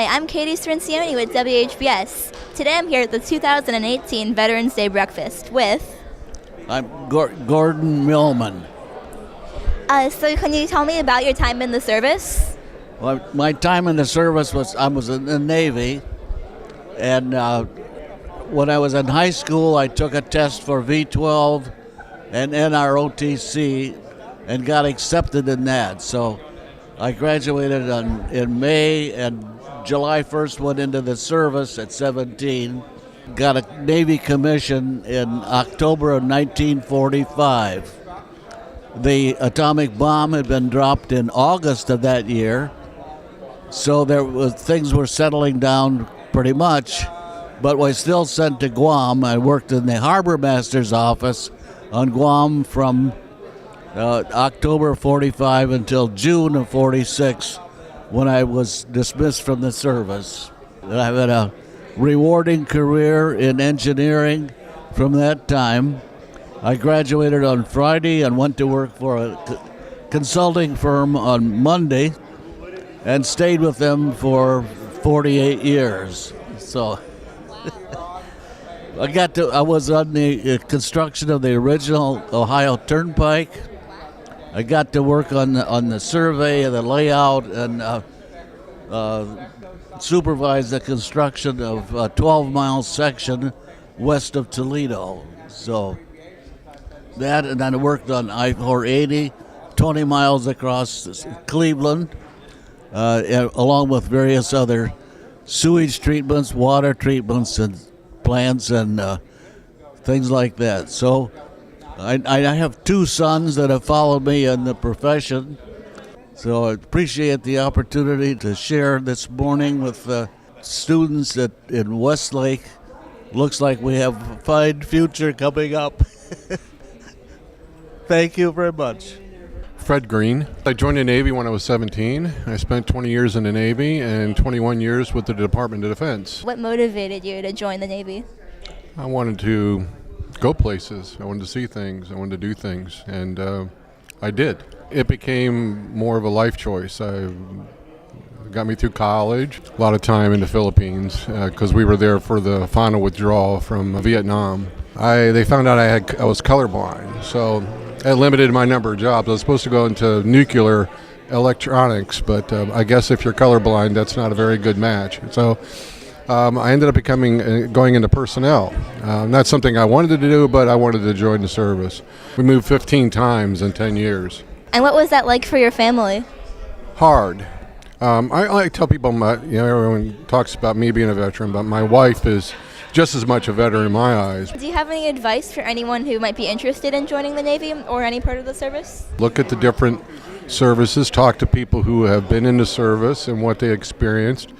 Hi, I'm Katie Strancioni with WHBS. Today I'm here at the 2018 Veterans Day Breakfast with... I'm Gordon Millman. So can you tell me about your time in the service? Well, my time in the service I was in the Navy, and when I was in high school, I took a test for V12 and NROTC and got accepted in that. So I graduated in May, and July 1st went into the service at 17. Got a Navy commission in October of 1945. The atomic bomb had been dropped in August of that year, so things were settling down pretty much, but was still sent to Guam. I worked in the harbor master's office on Guam from October 45 until June of 46, when I was dismissed from the service. And I've had a rewarding career in engineering from that time. I graduated on Friday and went to work for a consulting firm on Monday and stayed with them for 48 years. So I was on the construction of the original Ohio Turnpike. I got to work on the survey and the layout and supervise the construction of a 12-mile section west of Toledo. So that, and then I worked on I-480, 20 miles across Cleveland, along with various other sewage treatments, water treatments, and plants and things like that. So I have two sons that have followed me in the profession. So I appreciate the opportunity to share this morning with students in Westlake. Looks like we have a fine future coming up. Thank you very much. Fred Green. I joined the Navy when I was 17. I spent 20 years in the Navy and 21 years with the Department of Defense. What motivated you to join the Navy? I wanted to go places. I wanted to see things. I wanted to do things. And I did. It became more of a life choice. Got me through college, a lot of time in the Philippines because we were there for the final withdrawal from Vietnam. They found out I was colorblind, so that limited my number of jobs. I was supposed to go into nuclear electronics, but I guess if you're colorblind, that's not a very good match. So I ended up going into personnel. Not something I wanted to do, but I wanted to join the service. We moved 15 times in 10 years. And what was that like for your family? Hard. I tell people, everyone talks about me being a veteran, but my wife is just as much a veteran in my eyes. Do you have any advice for anyone who might be interested in joining the Navy or any part of the service? Look at the different services, talk to people who have been in the service and what they experienced.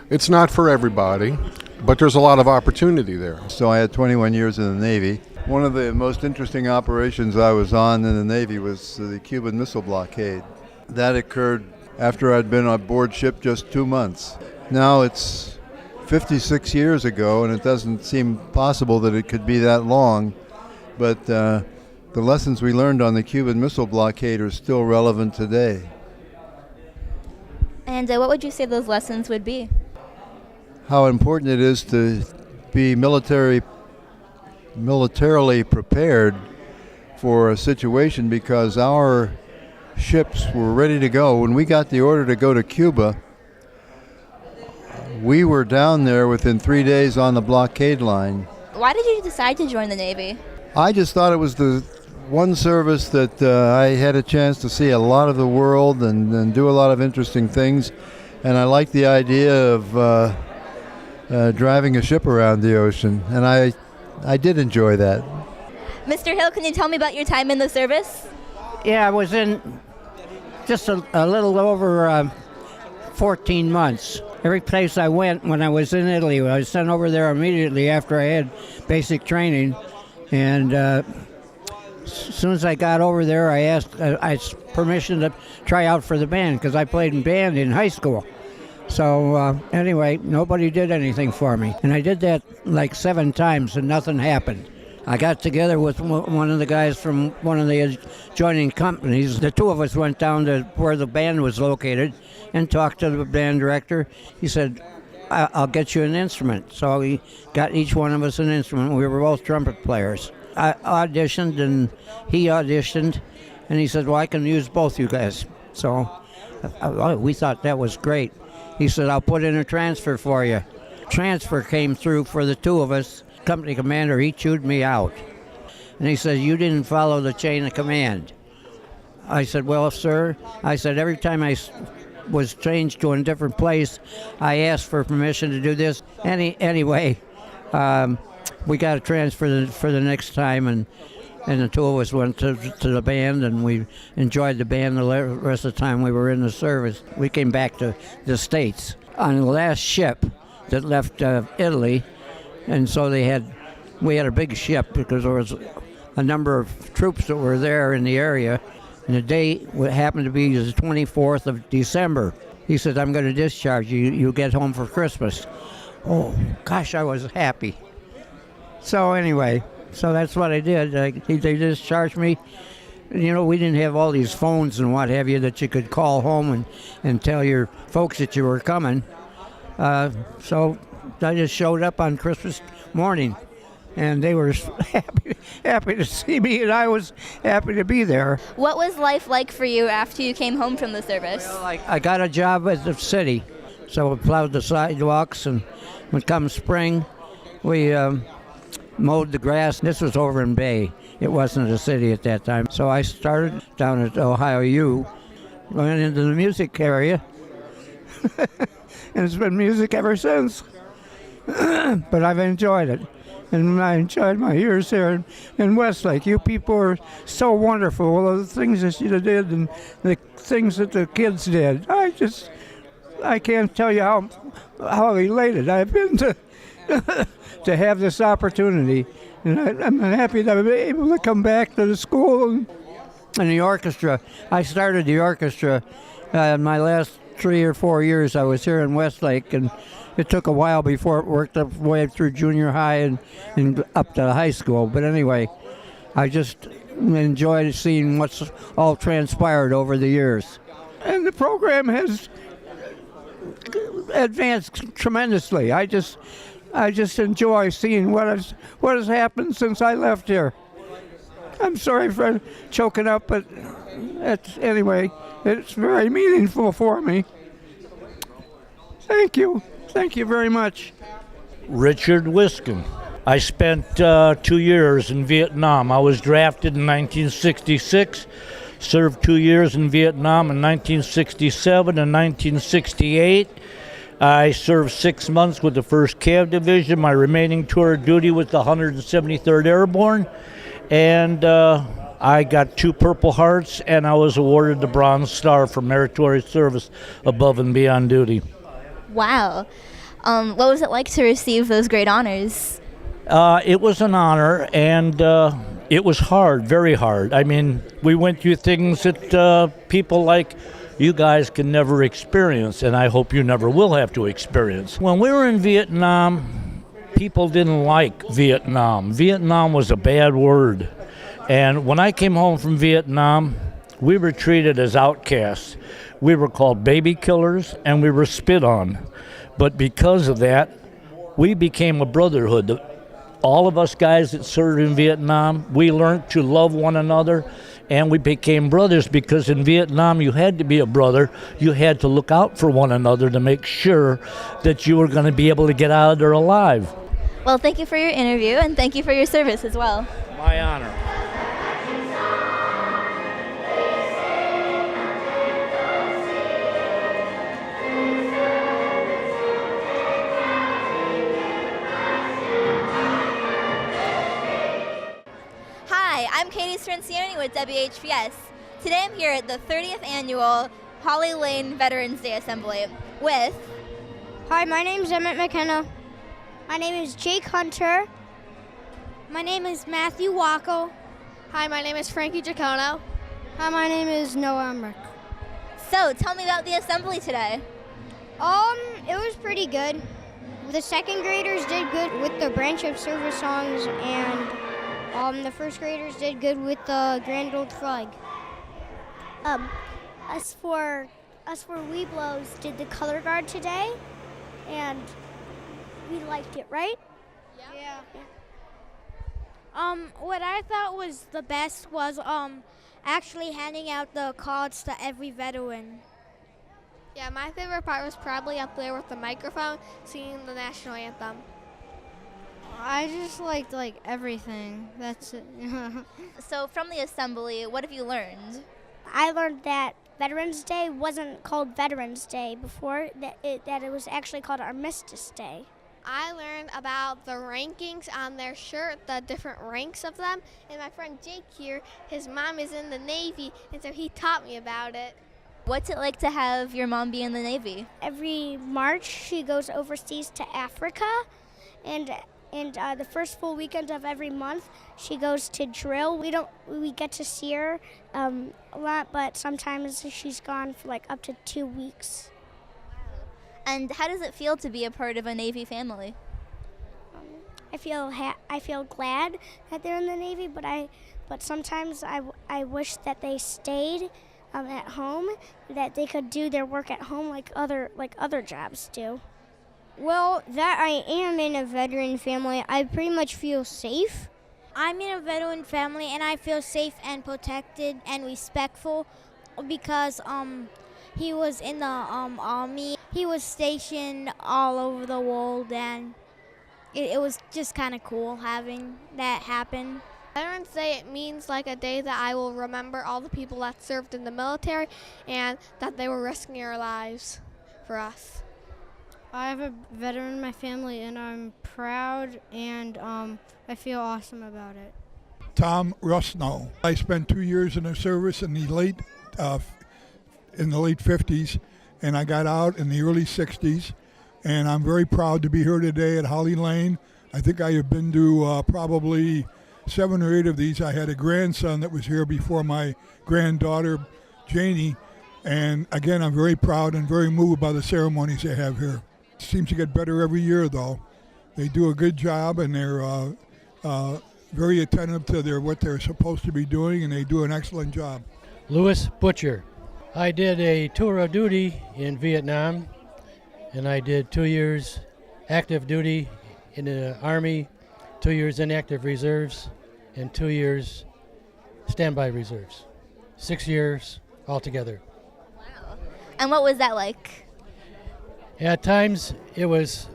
It's not for everybody, but there's a lot of opportunity there. So I had 21 years in the Navy. One of the most interesting operations I was on in the Navy was the Cuban Missile Blockade. That occurred after I'd been on board ship just 2 months. Now it's 56 years ago, and it doesn't seem possible that it could be that long, but the lessons we learned on the Cuban Missile Blockade are still relevant today. And what would you say those lessons would be? How important it is to be militarily prepared for a situation, because our ships were ready to go. When we got the order to go to Cuba, we were down there within 3 days on the blockade line. Why did you decide to join the Navy? I just thought it was the one service that I had a chance to see a lot of the world and do a lot of interesting things, and I liked the idea of driving a ship around the ocean, and I did enjoy that. Mr. Hill, can you tell me about your time in the service? Yeah, I was in just a little over 14 months. Every place I went when I was in Italy, I was sent over there immediately after I had basic training. And as soon as I got over there, I asked permission to try out for the band, because I played in band in high school. So anyway, nobody did anything for me. And I did that like 7 times and nothing happened. I got together with one of the guys from one of the adjoining companies. The two of us went down to where the band was located and talked to the band director. He said, I'll get you an instrument. So he got each one of us an instrument. We were both trumpet players. I auditioned and he auditioned, and he said, well, I can use both you guys. So we thought that was great. He said, I'll put in a transfer for you. Transfer came through for the two of us. Company commander, he chewed me out. And he said, you didn't follow the chain of command. I said, well, sir, I said, every time I was changed to a different place, I asked for permission to do this. Anyway, we got a transfer for the next time, and the two of us went to the band, and we enjoyed the band the rest of the time we were in the service. We came back to the States on the last ship that left Italy, and so we had a big ship because there was a number of troops that were there in the area, and the date happened to be the 24th of December. He said, I'm going to discharge you. You get home for Christmas. Oh, gosh, I was happy. So anyway, so that's what I did. They discharged me. You know, we didn't have all these phones and what have you that you could call home and tell your folks that you were coming. So I just showed up on Christmas morning, and they were happy to see me, and I was happy to be there. What was life like for you after you came home from the service? Well, I got a job at the city, so we plowed the sidewalks, and when come spring, we mowed the grass. This was over in Bay. It wasn't a city at that time. So I started down at Ohio U, went into the music area, and it's been music ever since. But I've enjoyed it, and I enjoyed my years here in Westlake. You people are so wonderful. All of the things that you did and the things that the kids did. I can't tell you how elated I've been to have this opportunity. And I'm happy that I'm able to come back to the school and the orchestra. I started the orchestra my last 3 or 4 years I was here in Westlake, and it took a while before it worked up way through junior high and up to high school. But anyway, I just enjoyed seeing what's all transpired over the years. And the program has advanced tremendously. I just enjoy seeing what has happened since I left here. I'm sorry for choking up, but anyway, it's very meaningful for me. Thank you. Thank you very much. Richard Wiskin. I spent 2 years in Vietnam. I was drafted in 1966, served 2 years in Vietnam in 1967 and 1968. I served 6 months with the 1st Cav Division. My remaining tour of duty was the 173rd Airborne, and I got 2 Purple Hearts, and I was awarded the Bronze Star for meritorious service above and beyond duty. Wow. What was it like to receive those great honors? It was an honor, and it was hard, very hard. I mean, we went through things that people like you guys can never experience, and I hope you never will have to experience. When we were in Vietnam, people didn't like Vietnam. Vietnam was a bad word. And when I came home from Vietnam, we were treated as outcasts. We were called baby killers, and we were spit on. But because of that, we became a brotherhood. All of us guys that served in Vietnam, we learned to love one another, and we became brothers, because in Vietnam you had to be a brother. You had to look out for one another to make sure that you were going to be able to get out of there alive. Well, thank you for your interview, and thank you for your service as well. My honor. Hi, I'm Katie Strancioni with WHPS. Today I'm here at the 30th Annual Holly Lane Veterans Day Assembly with... Hi, my name is Emmett McKenna. My name is Jake Hunter. My name is Matthew Wacko. Hi, my name is Frankie Giacono. Hi, my name is Noah Emmerich. So, tell me about the assembly today. It was pretty good. The second graders did good with the branch of service songs, and The first graders did good with the grand old flag. Us for Weeblos did the color guard today, and we liked it, right? Yeah. What I thought was the best was actually handing out the cards to every veteran. Yeah, my favorite part was probably up there with the microphone singing the national anthem. I just liked everything. That's it. So from the assembly, what have you learned? I learned that Veterans Day wasn't called Veterans Day before, that it was actually called Armistice Day. I learned about the rankings on their shirt, the different ranks of them, and my friend Jake here, his mom is in the Navy, and so he taught me about it. What's it like to have your mom be in the Navy? Every March, she goes overseas to Africa, and the first full weekend of every month, she goes to drill. We get to see her a lot, but sometimes she's gone for up to 2 weeks. And how does it feel to be a part of a Navy family? I feel glad that they're in the Navy, but sometimes I wish that they stayed at home, that they could do their work at home like other jobs do. Well, that I am in a veteran family, I pretty much feel safe. I'm in a veteran family, and I feel safe and protected and respectful because he was in the Army. He was stationed all over the world, and it was just kind of cool having that happen. Veterans Day, it means like a day that I will remember all the people that served in the military and that they were risking their lives for us. I have a veteran in my family, and I'm proud, and I feel awesome about it. Tom Rusno. I spent 2 years in the service in the late 50s, and I got out in the early 60s, and I'm very proud to be here today at Holly Lane. I think I have been to probably 7 or 8 of these. I had a grandson that was here before my granddaughter, Janie, and again, I'm very proud and very moved by the ceremonies they have here. It seems to get better every year, though. They do a good job, and they're very attentive to what they're supposed to be doing, and they do an excellent job. Louis Butcher. I did a tour of duty in Vietnam, and I did 2 years active duty in the Army, 2 years in active reserves, and 2 years standby reserves. 6 years altogether. Wow. And what was that like? At times it was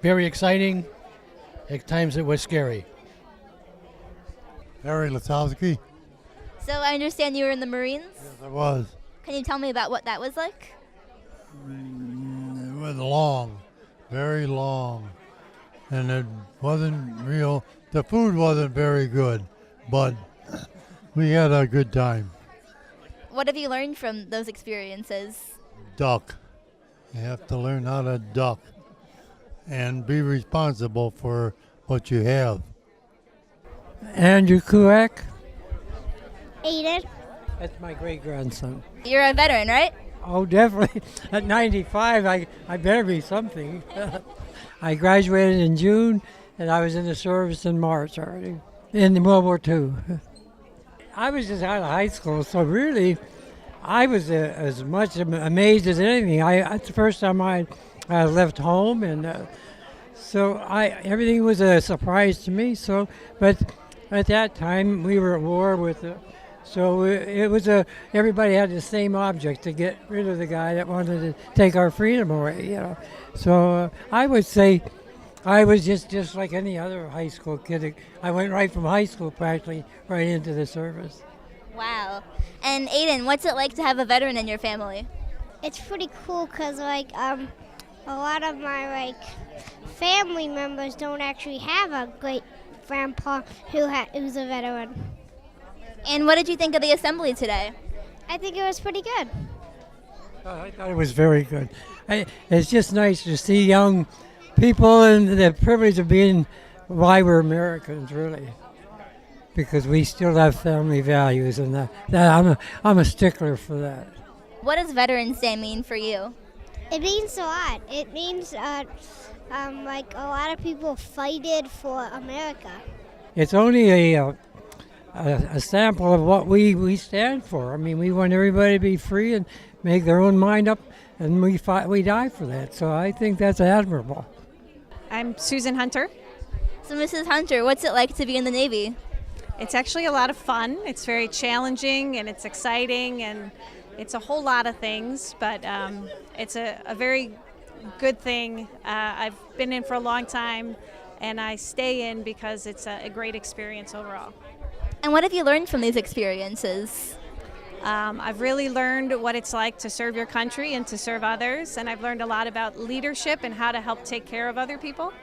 very exciting. At times it was scary. Harry Latowski. So I understand you were in the Marines? Yes, I was. Can you tell me about what that was like? It was long, very long, and it wasn't real. The food wasn't very good, but we had a good time. What have you learned from those experiences? Duck. You have to learn how to duck and be responsible for what you have. Andrew Kuak. Aiden. That's my great-grandson. You're a veteran, right? Oh, definitely. At 95, I better be something. I graduated in June, and I was in the service in March already, in World War II. I was just out of high school, so really, I was as much amazed as anything. It's the first time I left home, and so everything was a surprise to me. So, but at that time, we were at war with so it was everybody had the same object, to get rid of the guy that wanted to take our freedom away, So I would say I was just like any other high school kid. I went right from high school practically right into the service. Wow. And Aiden, what's it like to have a veteran in your family? It's pretty cool because a lot of my family members don't actually have a great grandpa who's a veteran. And what did you think of the assembly today? I think it was pretty good. I thought it was very good. It's just nice to see young people and the privilege of being why we're Americans, really, because we still have family values, and that I'm a stickler for that. What does Veterans Day mean for you? It means a lot. It means a lot of people fighted for America. It's only a sample of what we stand for. I mean, we want everybody to be free and make their own mind up, and we die for that. So I think that's admirable. I'm Susan Hunter. So, Mrs. Hunter, what's it like to be in the Navy? It's actually a lot of fun. It's very challenging and it's exciting and it's a whole lot of things, but it's a very good thing. I've been in for a long time and I stay in because it's a great experience overall. And what have you learned from these experiences? I've really learned what it's like to serve your country and to serve others, and I've learned a lot about leadership and how to help take care of other people.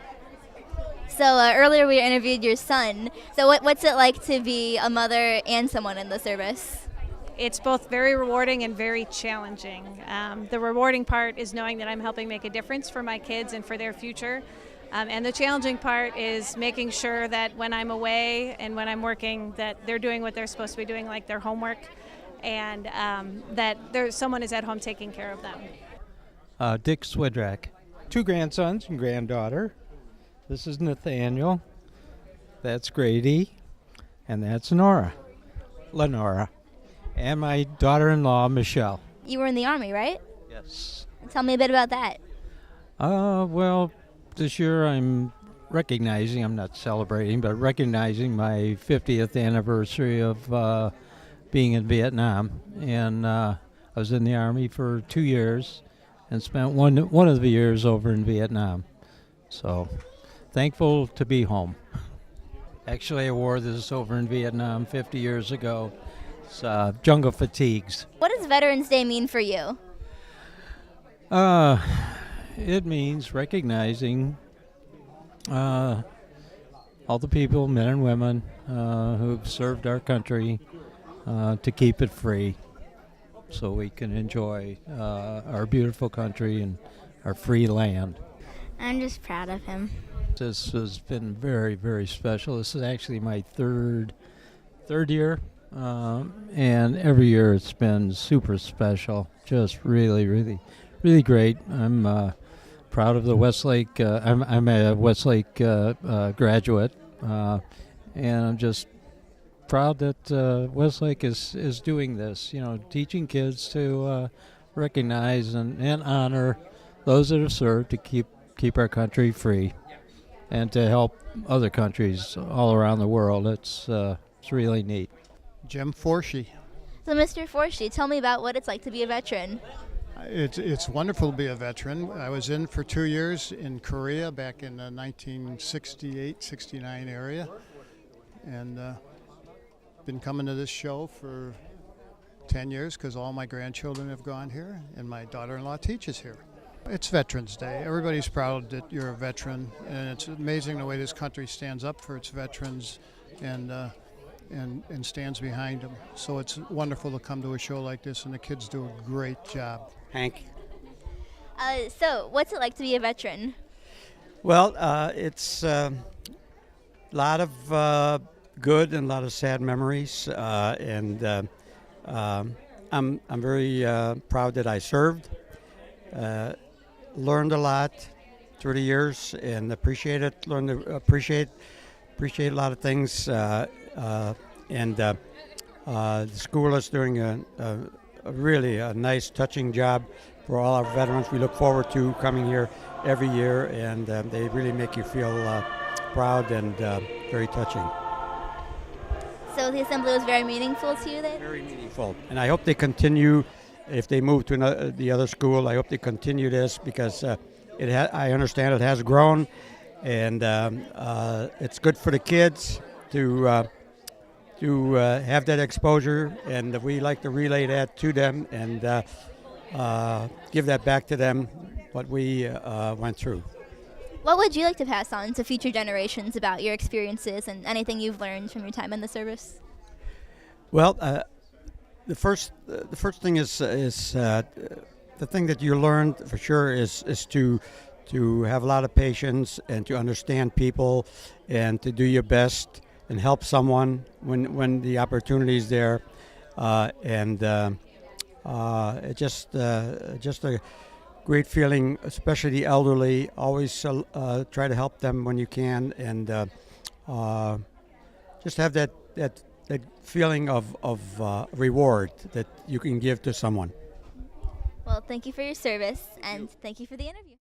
So earlier we interviewed your son. So what's it like to be a mother and someone in the service? It's both very rewarding and very challenging. The rewarding part is knowing that I'm helping make a difference for my kids and for their future. And the challenging part is making sure that when I'm away and when I'm working that they're doing what they're supposed to be doing, like their homework, and that someone is at home taking care of them. Dick Swidrak. 2 grandsons and granddaughter. This is Nathaniel. That's Grady. And that's Lenora. And my daughter-in-law, Michelle. You were in the Army, right? Yes. Tell me a bit about that. Well, this year I'm not celebrating, but recognizing my 50th anniversary of being in Vietnam. And I was in the Army for 2 years and spent one of the years over in Vietnam. So thankful to be home. Actually, I wore this over in Vietnam 50 years ago. It's jungle fatigues. What does Veterans Day mean for you? It means recognizing all the people, men and women, who've served our country to keep it free so we can enjoy our beautiful country and our free land. I'm just proud of him. This has been very, very special. This is actually my third year, and every year it's been super special. Just really, really, really great. I'm proud of the Westlake. I'm a Westlake graduate, and I'm just proud that Westlake is doing this. You know, teaching kids to recognize and honor those that have served to keep our country free, and to help other countries all around the world. It's really neat. Jim Forshey. So, Mr. Forshey, tell me about what it's like to be a veteran. It's wonderful to be a veteran. I was in for 2 years in Korea back in the 1968-69 area, and been coming to this show for 10 years because all my grandchildren have gone here, and my daughter-in-law teaches here. It's Veterans Day. Everybody's proud that you're a veteran, and it's amazing the way this country stands up for its veterans and stands behind them. So it's wonderful to come to a show like this, and the kids do a great job. Hank. So, what's it like to be a veteran? Well, it's a lot of good and a lot of sad memories, and I'm very proud that I served. Learned a lot through the years and appreciate it. Learned to appreciate a lot of things, and the school is doing a really nice, touching job for all our veterans. We look forward to coming here every year, and they really make you feel proud and very touching. So the assembly was very meaningful to you then? Very meaningful, and I hope they continue. If they move to the other school, I hope they continue this because I understand it has grown, and it's good for the kids to have that exposure, and we like to relay that to them and give that back to them, what we went through. What would you like to pass on to future generations about your experiences and anything you've learned from your time in the service? Well, the first thing is the thing that you learn for sure is to have a lot of patience and to understand people and to do your best and help someone when the opportunity is there, and it's just a great feeling, especially the elderly. Always try to help them when you can, and just have that feeling of reward that you can give to someone. Well, thank you for your service, and thank you for the interview.